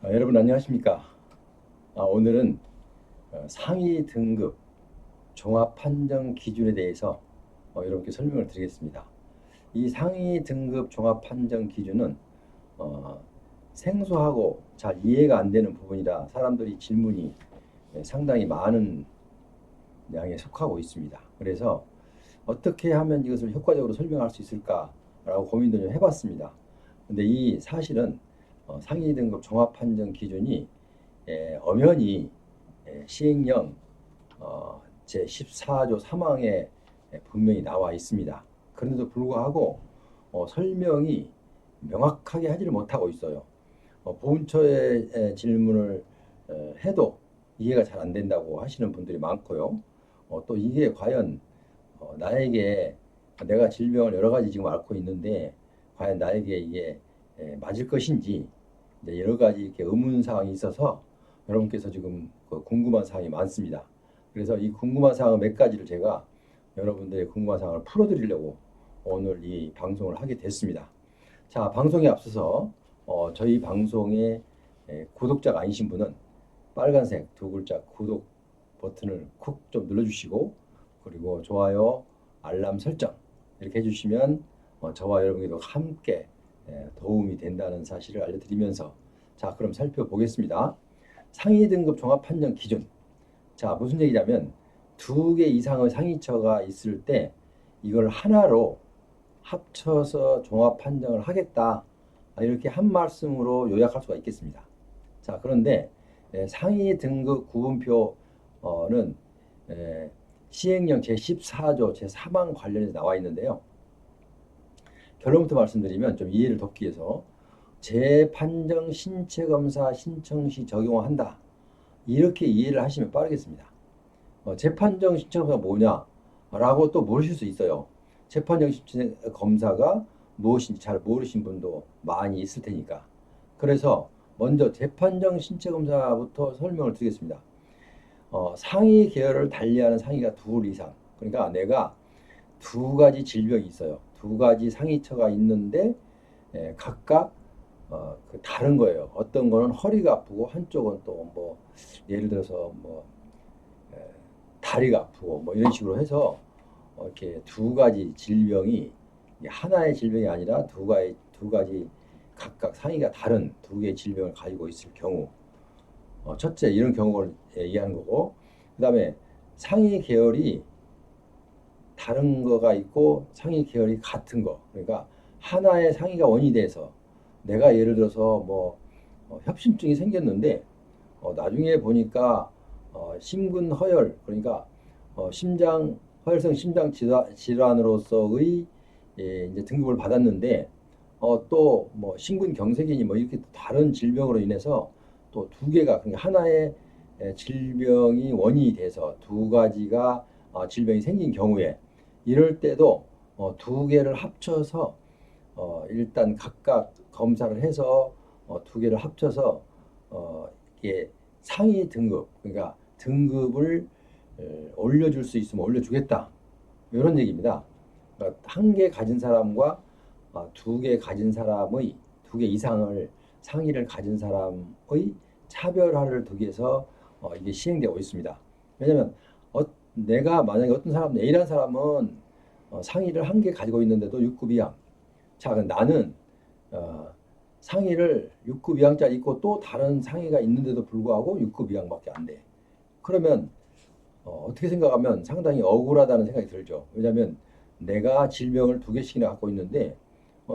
여러분 안녕하십니까? 오늘은 상위 등급 종합 판정 기준에 대해서 여러분께 설명을 드리겠습니다. 이 상위 등급 종합 판정 기준은 어, 생소하고 잘 이해가 안 되는 부분이라 사람들이 질문이 상당히 많은 양에 속하고 있습니다. 그래서 어떻게 하면 이것을 효과적으로 설명할 수 있을까라고 고민도 좀 해봤습니다. 근데 이 사실은 상위 등급 종합 판정 기준이 엄연히 시행령 제14조 3항에 분명히 나와 있습니다. 그런데도 불구하고 설명이 명확하게 하지를 못하고 있어요. 보훈처의 질문을 해도 이해가 잘 안 된다고 하시는 분들이 많고요. 또 이게 과연 나에게 내가 질병을 여러 가지 지금 앓고 있는데 과연 나에게 이게 맞을 것인지 이제 여러 가지 이렇게 의문 사항이 있어서 여러분께서 지금 궁금한 사항이 많습니다. 그래서 이 궁금한 사항 몇 가지를 제가 여러분들의 궁금한 사항을 풀어드리려고 오늘 이 방송을 하게 됐습니다. 자, 방송에 앞서서 저희 방송에 구독자가 아니신 분은 빨간색 두 글자 구독 버튼을 쿡 좀 눌러주시고 그리고 좋아요, 알람 설정 이렇게 해주시면 저와 여러분께도 함께 도움이 된다는 사실을 알려드리면서 자, 그럼 살펴보겠습니다. 상위 등급 종합 판정 기준. 자, 무슨 얘기냐면 두 개 이상의 상위처가 있을 때 이걸 하나로 합쳐서 종합 판정을 하겠다. 이렇게 한 말씀으로 요약할 수가 있겠습니다. 자, 그런데 상위 등급 구분표는 시행령 제14조 제3항 관련해서 나와 있는데요. 결론부터 말씀드리면 좀 이해를 돕기 위해서 재판정 신체검사 신청 시 적용한다. 이렇게 이해를 하시면 빠르겠습니다. 재판정 신체검사가 뭐냐라고 또 모르실 수 있어요. 재판정 신체검사가 무엇인지 잘 모르신 분도 많이 있을 테니까. 그래서 먼저 재판정 신체검사부터 설명을 드리겠습니다. 상위 계열을 달리하는 상위가 둘 이상. 그러니까 내가 두 가지 질병이 있어요. 두 가지 상위처가 있는데 각각 다른 거예요. 어떤 거는 허리가 아프고 한쪽은 또 뭐 예를 들어서 뭐 다리가 아프고 뭐 이런 식으로 해서 이렇게 두 가지 질병이 하나의 질병이 아니라 두 가지 각각 상위가 다른 두 개의 질병을 가지고 있을 경우 첫째 이런 경우를 얘기하는 거고 그다음에 상위 계열이 다른 거가 있고 상위 계열이 같은 거 그러니까 하나의 상위가 원인이 돼서 내가 예를 들어서 뭐 협심증이 생겼는데 나중에 보니까 심근허열 그러니까 심장 허혈성 심장 질환으로서의 이제 등급을 받았는데 또 뭐 심근경색이니 뭐 이렇게 다른 질병으로 인해서 또 두 개가 그러니까 하나의 질병이 원인이 돼서 두 가지가 질병이 생긴 경우에 이럴 때도 두 개를 합쳐서 일단 각각 검사를 해서 두 개를 합쳐서 이게 상위 등급 그러니까 등급을 올려줄 수 있으면 올려주겠다 이런 얘기입니다. 그러니까 한 개 가진 사람과 두 개 가진 사람의 두 개 이상을 상위를 가진 사람의 차별화를 두기 위해서 이게 시행되고 있습니다. 왜냐하면 내가 만약에 어떤 사람 A라는 사람은 상위를 한 개 가지고 있는데도 6급 이항. 자, 나는 어, 상위를 6급 이항짜리 있고 또 다른 상위가 있는데도 불구하고 6급 이항밖에 안 돼. 그러면 어떻게 생각하면 상당히 억울하다는 생각이 들죠. 왜냐하면 내가 질병을 두 개씩이나 갖고 있는데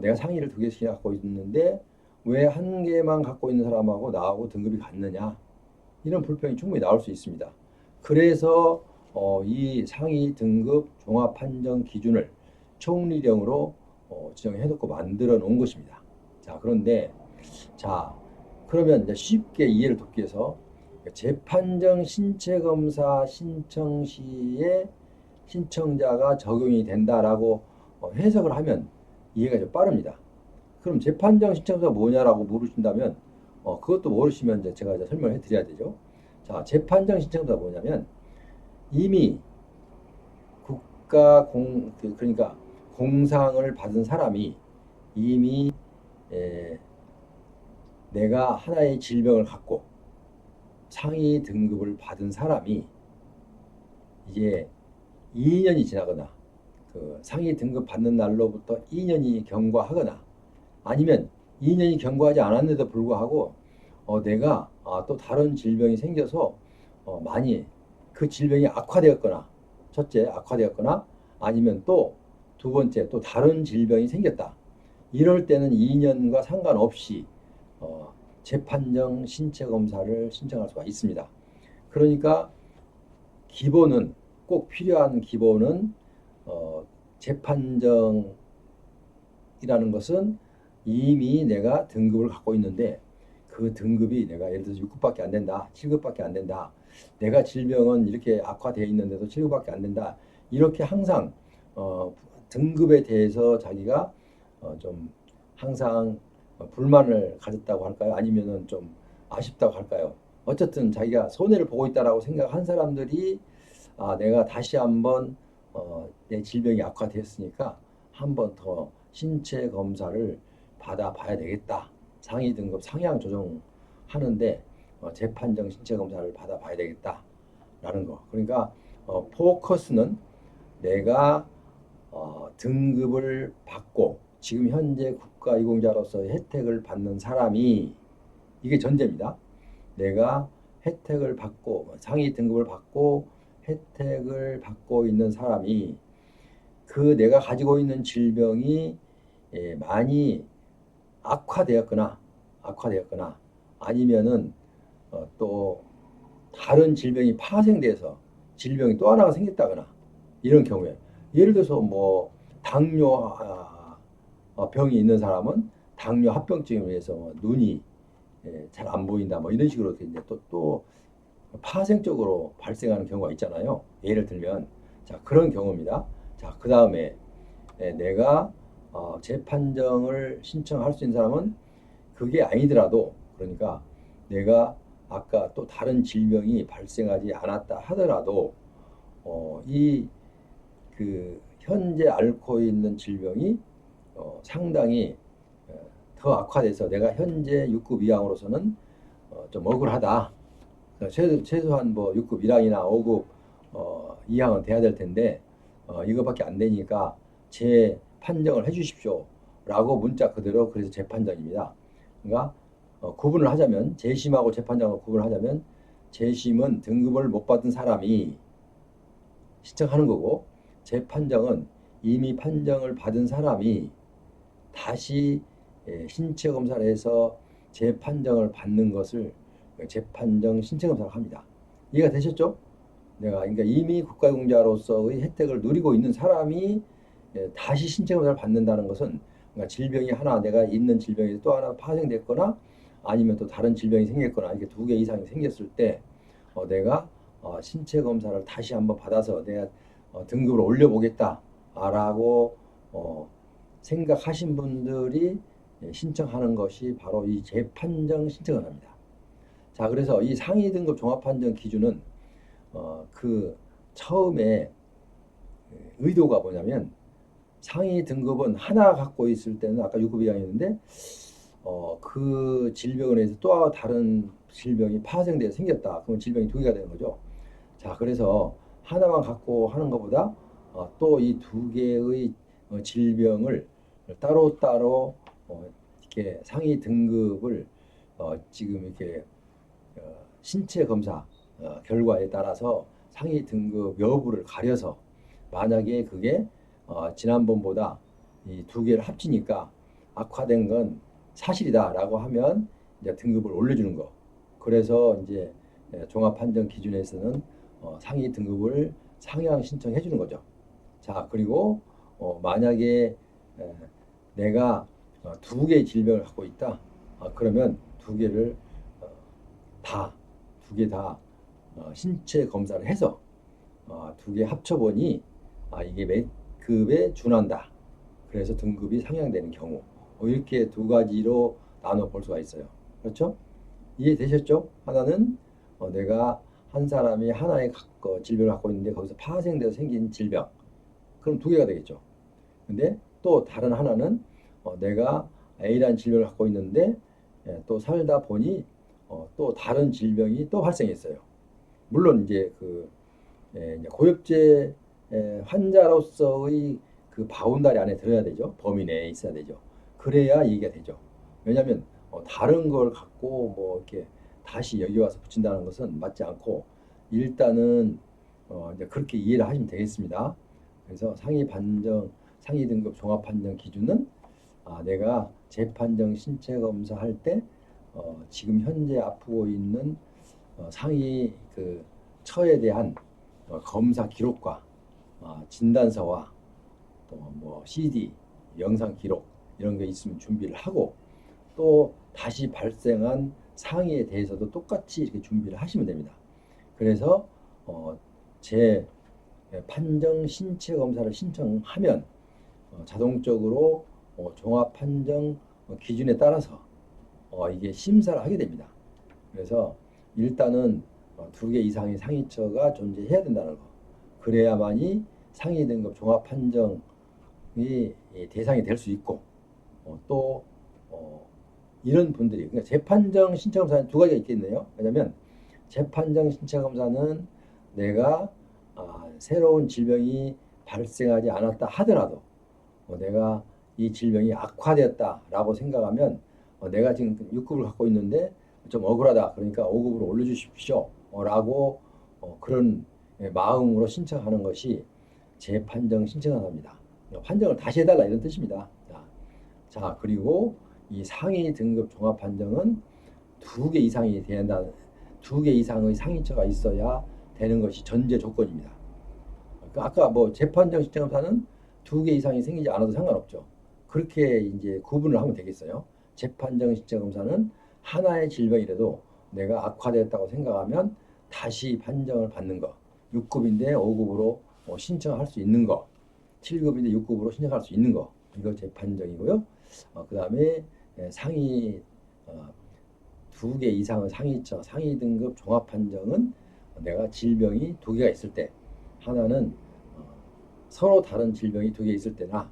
내가 상위를 두 개씩이나 갖고 있는데 왜 한 개만 갖고 있는 사람하고 나하고 등급이 같느냐 이런 불평이 충분히 나올 수 있습니다. 그래서 이 상위 등급 종합 판정 기준을 총리령으로 지정해놓고 만들어 놓은 것입니다. 자, 그런데 자 그러면 이제 쉽게 이해를 돕기 위해서 재판정 신체검사 신청 시에 신청자가 적용이 된다라고 해석을 하면 이해가 좀 빠릅니다. 그럼 재판정 신청자가 뭐냐라고 물으신다면 그것도 모르시면 이제 제가 이제 설명을 해드려야 되죠. 자, 재판정 신청자가 뭐냐면 이미 그러니까 공상을 받은 사람이 이미 내가 하나의 질병을 갖고 상위 등급을 받은 사람이 이제 2년이 지나거나 그 상위 등급 받는 날로부터 2년이 경과하거나 아니면 2년이 경과하지 않았는데도 불구하고 내가 또 다른 질병이 생겨서 많이 그 질병이 악화되었거나 첫째 악화되었거나 아니면 또 두 번째 또 다른 질병이 생겼다. 이럴 때는 2년과 상관없이 재판정 신체 검사를 신청할 수가 있습니다. 그러니까 기본은 꼭 필요한 기본은 재판정이라는 것은 이미 내가 등급을 갖고 있는데 그 등급이 내가 예를 들어서 6급밖에 안 된다, 7급밖에 안 된다. 내가 질병은 이렇게 악화되어 있는데도 7급밖에 안 된다. 이렇게 항상 등급에 대해서 자기가 좀 항상 불만을 가졌다고 할까요? 아니면은 좀 아쉽다고 할까요? 어쨌든 자기가 손해를 보고 있다라고 생각한 사람들이 내가 다시 한번 내 질병이 악화됐으니까 한 번 더 신체 검사를 받아봐야 되겠다. 상위 등급 상향 조정하는데 재판정 신체 검사를 받아봐야 되겠다라는 거. 그러니까 포커스는 내가 등급을 받고 지금 현재 국가유공자로서의 혜택을 받는 사람이 이게 전제입니다. 내가 혜택을 받고 상위 등급을 받고 혜택을 받고 있는 사람이 그 내가 가지고 있는 질병이 많이 악화되었거나 아니면은 또 다른 질병이 파생돼서 질병이 또 하나가 생겼다거나 이런 경우에 예를 들어서 뭐 당뇨 병이 있는 사람은 당뇨 합병증에 의해서 눈이 잘 안 보인다 뭐 이런 식으로 이제 또 파생적으로 발생하는 경우가 있잖아요. 예를 들면 자 그런 경우입니다. 자 그 다음에 내가 재판정을 신청할 수 있는 사람은 그게 아니더라도 그러니까 내가 아까 또 다른 질병이 발생하지 않았다 하더라도 이 그 현재 앓고 있는 질병이 상당히 더 악화돼서 내가 현재 6급 이항으로서는 좀 억울하다. 최소한 뭐 6급 1항이나 5급 이항은 돼야 될 텐데 이거밖에 안 되니까 재판정을 해주십시오. 라고 문자 그대로 그래서 재판정입니다. 그러니까 구분을 하자면 재심하고 재판정을 구분을 하자면 재심은 등급을 못 받은 사람이 신청하는 거고 재판정은 이미 판정을 받은 사람이 다시 신체 검사를 해서 재판정을 받는 것을 재판정 신체 검사를 합니다. 이해가 되셨죠? 그러니까 이미 국가유공자로서의 혜택을 누리고 있는 사람이 다시 신체 검사를 받는다는 것은 그러니까 질병이 하나 내가 있는 질병이 또 하나 파생됐거나 아니면 또 다른 질병이 생겼거나 이렇게 두 개 이상이 생겼을 때 내가 신체 검사를 다시 한번 받아서 내가 등급을 올려보겠다라고 생각하신 분들이 신청하는 것이 바로 이 재판정 신청입니다. 자, 그래서 이 상위 등급 종합판정 기준은 그 처음에 의도가 뭐냐면 상위 등급은 하나 갖고 있을 때는 아까 6급 이상이었는데 그 질병에 의해서 또 다른 질병이 파생돼서 생겼다. 그러면 질병이 두 개가 되는 거죠. 자, 그래서 하나만 갖고 하는 것보다 또 이 두 개의 질병을 따로따로 이렇게 상위 등급을 지금 이렇게 신체 검사 결과에 따라서 상위 등급 여부를 가려서 만약에 그게 지난번보다 이 두 개를 합치니까 악화된 건 사실이다라고 하면 이제 등급을 올려주는 거. 그래서 이제 종합판정 기준에서는 상위 등급을 상향 신청해 주는 거죠. 자, 그리고 만약에 내가 두 개의 질병을 갖고 있다. 그러면 두 개를 두 개 다 신체 검사를 해서 두 개 합쳐보니 이게 몇 급에 준한다. 그래서 등급이 상향되는 경우 이렇게 두 가지로 나눠 볼 수가 있어요. 그렇죠? 이해되셨죠? 하나는 내가 한 사람이 하나의 질병을 갖고 있는데 거기서 파생돼서 생긴 질병. 그럼 두 개가 되겠죠. 근데 또 다른 하나는 내가 A라는 질병을 갖고 있는데 또 살다 보니 또 다른 질병이 또 발생했어요. 물론 이제 이제 고엽제 환자로서의 그 바운다리 안에 들어야 되죠. 범위 내에 있어야 되죠. 그래야 얘기가 되죠. 왜냐하면 다른 걸 갖고 뭐 이렇게 다시 여기 와서 붙인다는 것은 맞지 않고 일단은 이제 그렇게 이해를 하시면 되겠습니다. 그래서 상위 등급 종합 판정 기준은 내가 재판정 신체 검사 할 때 지금 현재 아프고 있는 상위 그 처에 대한 검사 기록과 진단서와 또 뭐 CD, 영상 기록 이런 게 있으면 준비를 하고 또 다시 발생한 상해에 대해서도 똑같이 이렇게 준비를 하시면 됩니다. 그래서 제 판정 신체 검사를 신청하면 자동적으로 종합 판정 기준에 따라서 이게 심사를 하게 됩니다. 그래서 일단은 2개 이상의 상위처가 존재해야 된다는 거. 그래야만이 상위 등급 종합 판정이 대상이 될 수 있고 또 이런 분들이 그러니까 재판정 신체 검사는 두 가지가 있겠네요. 왜냐하면 재판정 신체 검사는 내가 새로운 질병이 발생하지 않았다 하더라도 내가 이 질병이 악화되었다라고 생각하면 내가 지금 6급을 갖고 있는데 좀 억울하다. 그러니까 5급으로 올려주십시오. 라고 그런 마음으로 신청하는 것이 재판정 신청합니다. 판정을 다시 해달라 이런 뜻입니다. 자, 그리고 이 상위 등급 종합 판정은 2개 이상이 된다. 2개 이상의 상위처가 있어야 되는 것이 전제 조건입니다. 아까 뭐 재판정 신청검사는 2개 이상이 생기지 않아도 상관없죠. 그렇게 이제 구분을 하면 되겠어요. 재판정 신청검사는 하나의 질병이라도 내가 악화됐다고 생각하면 다시 판정을 받는 거. 6급인데 5급으로 신청할 수 있는 거. 7급인데 6급으로 신청할 수 있는 거. 이거 재판정이고요. 그 다음에 상위 2개 이상의 상위처, 상위 등급 종합 판정은 내가 질병이 2개가 있을 때 하나는 서로 다른 질병이 2개 있을 때나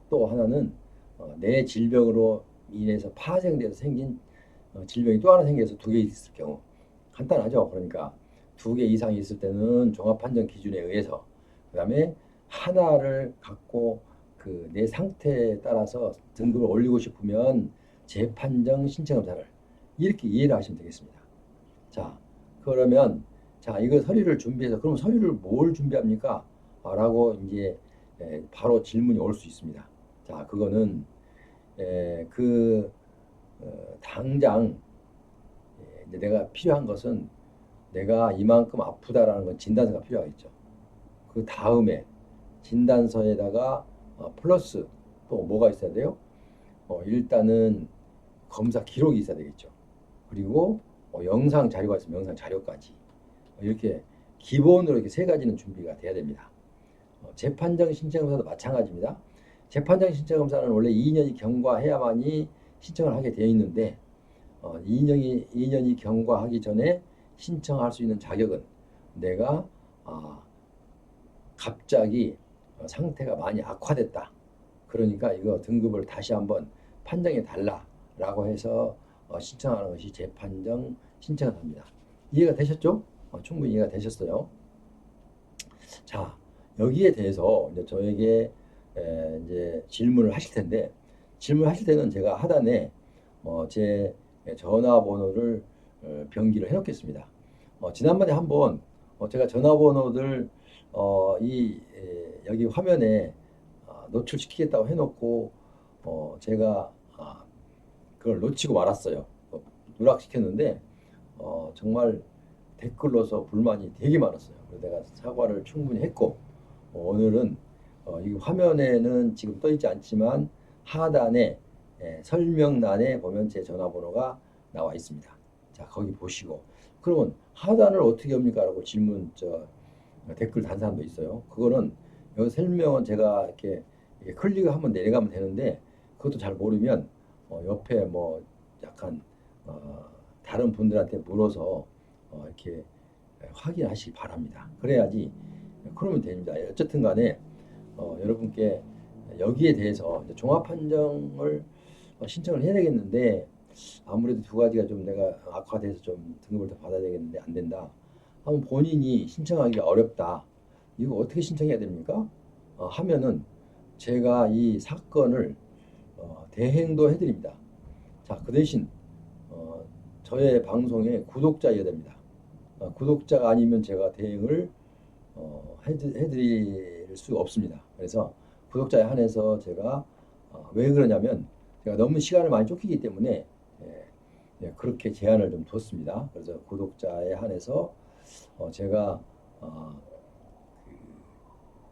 또 하나는 내 질병으로 인해서 파생돼서 생긴 질병이 또 하나 생겨서 2개 있을 경우 간단하죠. 그러니까 2개 이상이 있을 때는 종합 판정 기준에 의해서 그 다음에 하나를 갖고 그 내 상태에 따라서 등급을 올리고 싶으면 재판정 신청검사를 이렇게 이해를 하시면 되겠습니다. 자, 그러면 자 이거 서류를 준비해서 그럼 서류를 뭘 준비합니까? 라고 이제 바로 질문이 올 수 있습니다. 자, 그거는 당장 이제 내가 필요한 것은 내가 이만큼 아프다라는 건 진단서가 필요하겠죠. 그 다음에 진단서에다가 플러스 또 뭐가 있어야 돼요? 일단은 검사 기록이 있어야 되겠죠. 그리고 영상 자료가 있으면 영상 자료까지 이렇게 기본으로 이렇게 세 가지는 준비가 돼야 됩니다. 재판정 신청검사도 마찬가지입니다. 재판정 신청검사는 원래 2년이 경과해야만이 신청을 하게 되어 있는데 2년이 경과하기 전에 신청할 수 있는 자격은 내가 갑자기 상태가 많이 악화됐다. 그러니까 이거 등급을 다시 한번 판정해 달라라고 해서 신청하는 것이 재판정 신청합니다. 이해가 되셨죠? 충분히 이해가 되셨어요. 자, 여기에 대해서 이제 저에게 이제 질문을 하실 텐데 질문하실 때는 제가 하단에 제 전화번호를 병기를 해놓겠습니다. 지난번에 한번 제가 전화번호들 여기 화면에 노출시키겠다고 해놓고 제가 그걸 놓치고 말았어요. 누락시켰는데 정말 댓글로서 불만이 되게 많았어요. 그래서 내가 사과를 충분히 했고 오늘은 이 화면에는 지금 떠있지 않지만 하단에 설명란에 보면 제 전화번호가 나와 있습니다. 자, 거기 보시고 그러면 하단을 어떻게 합니까? 라고 댓글 단 사람도 있어요. 그거는 여기 설명은 제가 이렇게 클릭을 한번 내려가면 되는데 그것도 잘 모르면 옆에 뭐 약간 다른 분들한테 물어서 이렇게 확인하시기 바랍니다. 그래야지 그러면 됩니다. 어쨌든 간에 여러분께 여기에 대해서 종합 판정을 신청을 해야 되겠는데 아무래도 두 가지가 좀 내가 악화돼서 좀 등급을 더 받아야 되겠는데 안 된다. 하면 본인이 신청하기가 어렵다. 이거 어떻게 신청해야 됩니까? 하면은 제가 이 사건을 대행도 해드립니다. 자, 그 대신 저의 방송에 구독자여야 됩니다. 구독자가 아니면 제가 대행을 해드릴 수가 없습니다. 그래서 구독자에 한해서 제가 왜 그러냐면 제가 너무 시간을 많이 쫓기기 때문에 그렇게 제한을 좀 뒀습니다. 그래서 구독자에 한해서 제가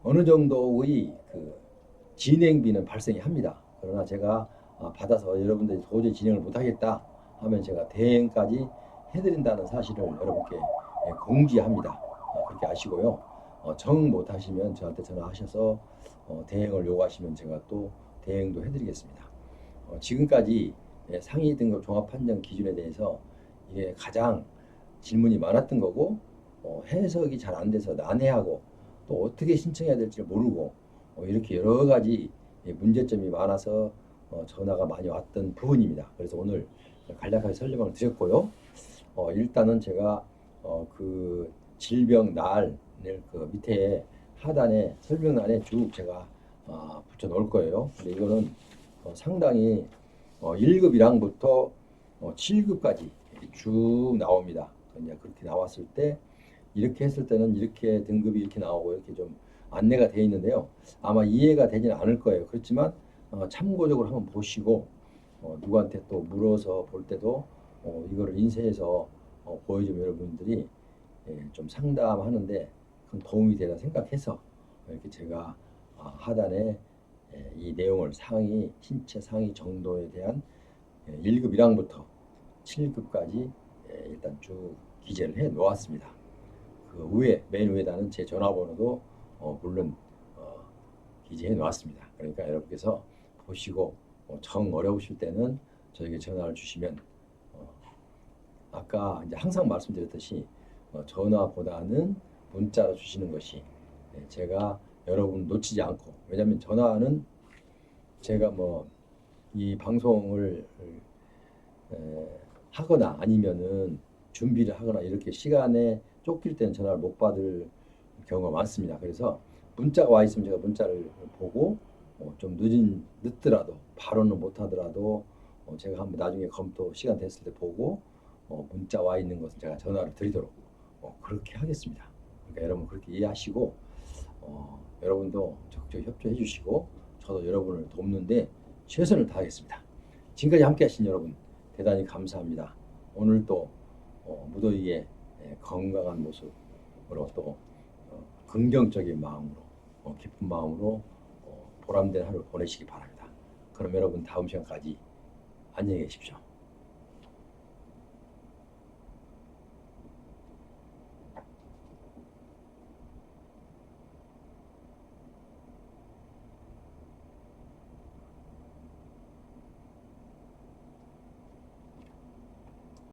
어느 정도의 그 진행비는 발생이 합니다. 그러나 제가 받아서 여러분들이 도저히 진행을 못하겠다 하면 제가 대행까지 해드린다는 사실을 여러분께 공지합니다. 그렇게 아시고요. 정 못하시면 저한테 전화하셔서 대행을 요구하시면 제가 또 대행도 해드리겠습니다. 지금까지 상위 등급 종합판정 기준에 대해서 이게 가장 질문이 많았던 거고 해석이 잘 안 돼서 난해하고 또 어떻게 신청해야 될지 모르고 이렇게 여러 가지 문제점이 많아서 전화가 많이 왔던 부분입니다. 그래서 오늘 간략하게 설명을 드렸고요. 일단은 제가 그 질병날을 그 밑에 하단에 설명란에 쭉 제가 붙여 놓을 거예요. 근데 이거는 상당히 1급 1항부터 7급까지 쭉 나옵니다. 이제 그렇게 나왔을 때 이렇게 했을 때는 이렇게 등급이 이렇게 나오고 이렇게 좀 안내가 되어 있는데요. 아마 이해가 되지는 않을 거예요. 그렇지만 참고적으로 한번 보시고 누구한테 또 물어서 볼 때도 이거를 인쇄해서 보여주면 여러분들이 좀 상담하는데 큰 도움이 되라 생각해서 이렇게 제가 하단에 이 내용을 신체 상위 정도에 대한 1급 1항부터 7급까지 일단 쭉 기재를 해 놓았습니다. 그 위에 맨 위에다는 제 전화번호도 물론 기재해 놓았습니다. 그러니까 여러분께서 보시고 정 어려우실 때는 저에게 전화를 주시면 아까 이제 항상 말씀드렸듯이 전화보다는 문자로 주시는 것이 제가 여러분 놓치지 않고 왜냐하면 전화는 제가 뭐 이 방송을 하거나 아니면은 준비를 하거나 이렇게 시간에 쫓길 때는 전화를 못 받을 경우가 많습니다. 그래서 문자가 와 있으면 제가 문자를 보고 좀 늦더라도 바로는 못 하더라도 제가 한번 나중에 검토 시간 됐을 때 보고 문자 와 있는 것은 제가 전화를 드리도록 그렇게 하겠습니다. 그러니까 여러분 그렇게 이해하시고 여러분도 적극 협조해 주시고 저도 여러분을 돕는데 최선을 다하겠습니다. 지금까지 함께 하신 여러분 대단히 감사합니다. 오늘도 무더위에 건강한 모습으로 또 긍정적인 마음으로 기쁜 마음으로 보람된 하루 보내시기 바랍니다. 그럼 여러분 다음 시간까지 안녕히 계십시오.